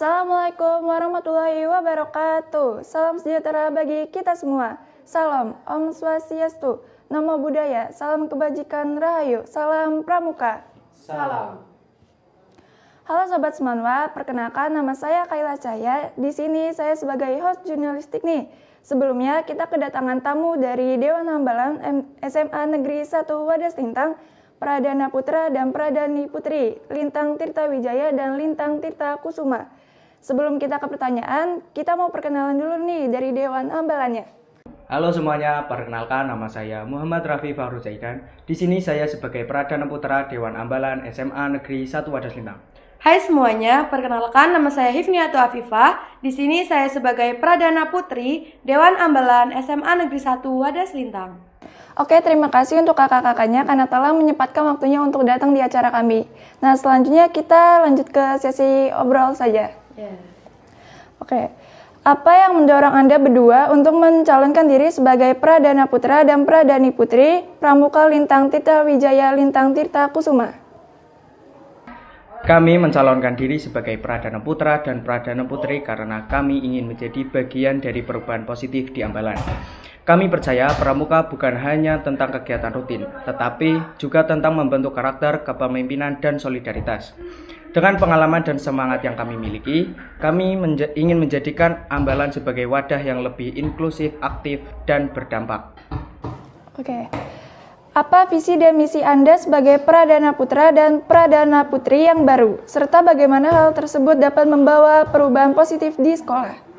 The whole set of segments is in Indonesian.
Assalamualaikum warahmatullahi wabarakatuh. Salam sejahtera bagi kita semua. Salam Om Swastiastu, Namo Buddhaya, salam kebajikan rahayu, salam pramuka. Salam. Halo Sobat Semanwa, perkenalkan nama saya Kaila Cahya. Di sini saya sebagai host jurnalistik nih. Sebelumnya kita kedatangan tamu dari Dewan Hambalang SMA Negeri 1 Wadas Lintang, Pradana Putra dan Pradani Putri, Lintang Tirta Wijaya dan Lintang Tirta Kusuma. Sebelum kita ke pertanyaan, kita mau perkenalan dulu nih dari Dewan Hambalannya. Halo semuanya, perkenalkan nama saya Muhammad Raffi Fahru Zaidan. Di sini saya sebagai Pradana Putra Dewan Ambalan SMA Negeri 1 Wadas Lintang. Hai semuanya, perkenalkan nama saya Hifniatu Afifah. Di sini saya sebagai Pradana Putri Dewan Ambalan SMA Negeri 1 Wadas Lintang. Oke, terima kasih untuk kakak-kakaknya karena telah menyempatkan waktunya untuk datang di acara kami. Nah, selanjutnya kita lanjut ke sesi obrol saja. Oke, apa yang mendorong Anda berdua untuk mencalonkan diri sebagai Pradana Putra dan Pradani Putri Pramuka Lintang Tirta Wijaya Lintang Tirta Kusuma? Kami mencalonkan diri sebagai Pradana Putra dan Pradana Putri karena kami ingin menjadi bagian dari perubahan positif di Ambalan. Kami percaya pramuka bukan hanya tentang kegiatan rutin, tetapi juga tentang membentuk karakter, kepemimpinan, dan solidaritas. Dengan pengalaman dan semangat yang kami miliki, kami ingin menjadikan Ambalan sebagai wadah yang lebih inklusif, aktif, dan berdampak. Oke. Apa visi dan misi Anda sebagai Pradana Putra dan Pradana Putri yang baru, serta bagaimana hal tersebut dapat membawa perubahan positif di sekolah?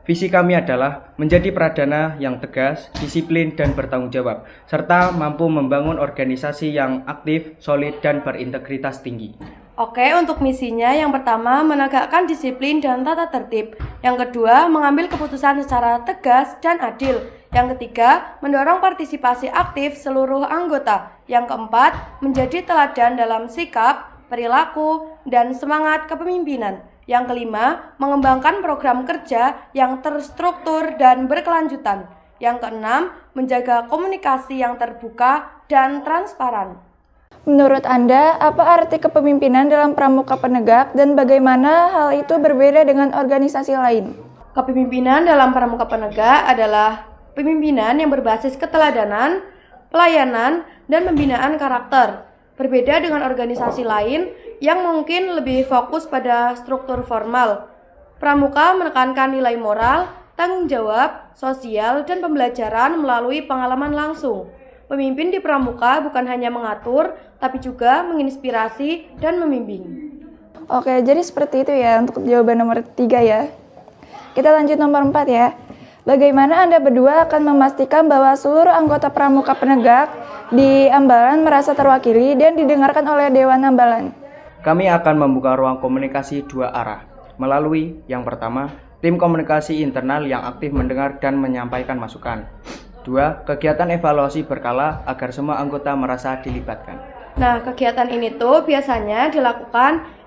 Visi kami adalah menjadi pradana yang tegas, disiplin, dan bertanggung jawab, serta mampu membangun organisasi yang aktif, solid, dan berintegritas tinggi. Oke, untuk misinya yang pertama menegakkan disiplin dan tata tertib. Yang kedua, mengambil keputusan secara tegas dan adil. Yang ketiga, mendorong partisipasi aktif seluruh anggota. Yang keempat, menjadi teladan dalam sikap, perilaku, dan semangat kepemimpinan. Yang kelima, mengembangkan program kerja yang terstruktur dan berkelanjutan. Yang keenam, menjaga komunikasi yang terbuka dan transparan. Menurut Anda, apa arti kepemimpinan dalam pramuka penegak dan bagaimana hal itu berbeda dengan organisasi lain? Kepemimpinan dalam pramuka penegak adalah pemimpinan yang berbasis keteladanan, pelayanan, dan pembinaan karakter. Berbeda dengan organisasi lain yang mungkin lebih fokus pada struktur formal. Pramuka menekankan nilai moral, tanggung jawab, sosial, dan pembelajaran melalui pengalaman langsung. Pemimpin di pramuka bukan hanya mengatur, tapi juga menginspirasi dan membimbing. Oke, jadi seperti itu ya untuk jawaban nomor 3 ya. Kita lanjut nomor 4 ya. Bagaimana Anda berdua akan memastikan bahwa seluruh anggota pramuka penegak di Ambalan merasa terwakili dan didengarkan oleh Dewan Ambalan? Kami akan membuka ruang komunikasi dua arah, melalui yang pertama, tim komunikasi internal yang aktif mendengar dan menyampaikan masukan. 2. Kegiatan evaluasi berkala agar semua anggota merasa dilibatkan. Nah, kegiatan ini tuh biasanya dilakukan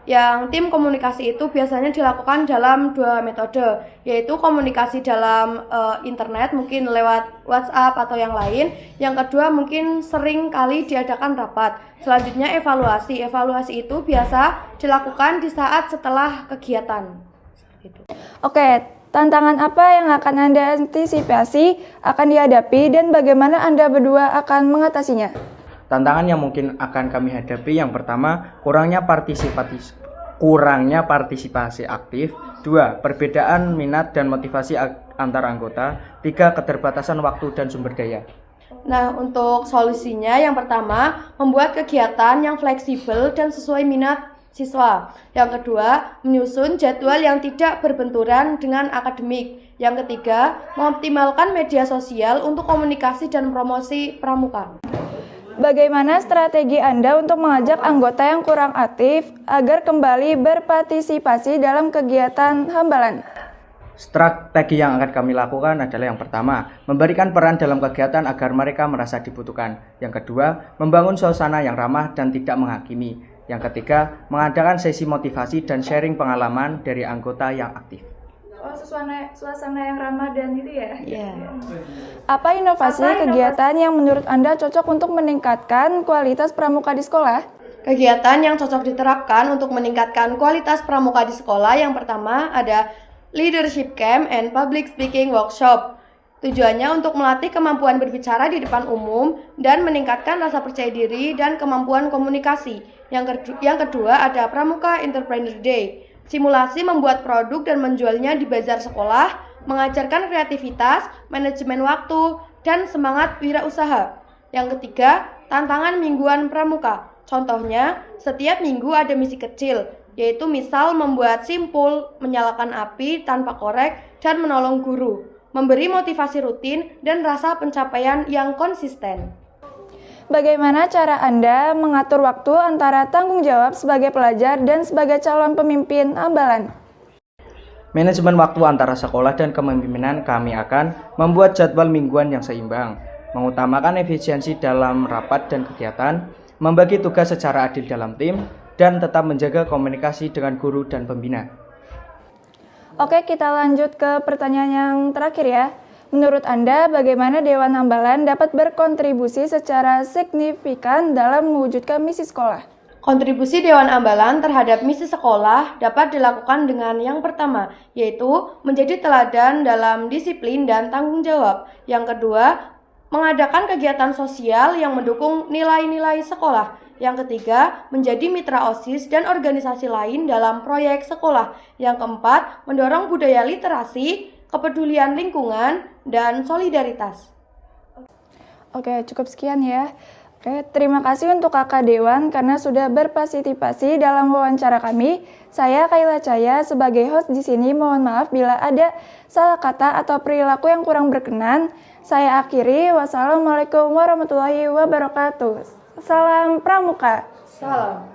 tim komunikasi itu biasanya dilakukan dalam 2 metode, yaitu komunikasi dalam internet, mungkin lewat WhatsApp atau yang lain. Yang kedua mungkin sering kali diadakan rapat. Selanjutnya evaluasi. Evaluasi itu biasa dilakukan di saat setelah kegiatan. Oke, tantangan apa yang akan Anda antisipasi akan dihadapi dan bagaimana Anda berdua akan mengatasinya? Tantangan yang mungkin akan kami hadapi yang pertama, kurangnya partisipasi aktif. 2. Perbedaan minat dan motivasi antar anggota. 3. Keterbatasan waktu dan sumber daya. Nah, untuk solusinya yang pertama, membuat kegiatan yang fleksibel dan sesuai minat siswa. Yang kedua, menyusun jadwal yang tidak berbenturan dengan akademik. Yang ketiga, mengoptimalkan media sosial untuk komunikasi dan promosi pramuka. Bagaimana strategi Anda untuk mengajak anggota yang kurang aktif agar kembali berpartisipasi dalam kegiatan Hambalan? Strategi yang akan kami lakukan adalah yang pertama, memberikan peran dalam kegiatan agar mereka merasa dibutuhkan. Yang kedua, membangun suasana yang ramah dan tidak menghakimi. Yang ketiga, mengadakan sesi motivasi dan sharing pengalaman dari anggota yang aktif. Oh, suasana yang ramah dan itu ya? Iya. Apa inovasi kegiatan yang menurut Anda cocok untuk meningkatkan kualitas pramuka di sekolah? Kegiatan yang cocok diterapkan untuk meningkatkan kualitas pramuka di sekolah yang pertama ada Leadership Camp and Public Speaking Workshop. Tujuannya untuk melatih kemampuan berbicara di depan umum dan meningkatkan rasa percaya diri dan kemampuan komunikasi. Yang kedua ada Pramuka Entrepreneur Day. Simulasi membuat produk dan menjualnya di bazar sekolah, mengajarkan kreativitas, manajemen waktu, dan semangat wirausaha. Yang ketiga, tantangan mingguan pramuka. Contohnya, setiap minggu ada misi kecil, yaitu misal membuat simpul, menyalakan api tanpa korek, dan menolong guru, memberi motivasi rutin dan rasa pencapaian yang konsisten. Bagaimana cara Anda mengatur waktu antara tanggung jawab sebagai pelajar dan sebagai calon pemimpin Ambalan? Manajemen waktu antara sekolah dan kepemimpinan kami akan membuat jadwal mingguan yang seimbang, mengutamakan efisiensi dalam rapat dan kegiatan, membagi tugas secara adil dalam tim, dan tetap menjaga komunikasi dengan guru dan pembina. Oke, kita lanjut ke pertanyaan yang terakhir ya. Menurut Anda, bagaimana Dewan Ambalan dapat berkontribusi secara signifikan dalam mewujudkan misi sekolah? Kontribusi Dewan Ambalan terhadap misi sekolah dapat dilakukan dengan yang pertama, yaitu menjadi teladan dalam disiplin dan tanggung jawab. Yang kedua, mengadakan kegiatan sosial yang mendukung nilai-nilai sekolah. Yang ketiga, menjadi mitra OSIS dan organisasi lain dalam proyek sekolah. Yang keempat, mendorong budaya literasi, kepedulian lingkungan, dan solidaritas. Oke, cukup sekian ya. Oke, terima kasih untuk Kakak Dewan karena sudah berpartisipasi dalam wawancara kami. Saya Kayla Caya sebagai host di sini. Mohon maaf bila ada salah kata atau perilaku yang kurang berkenan. Saya akhiri. Wassalamualaikum warahmatullahi wabarakatuh. Salam Pramuka. Salam.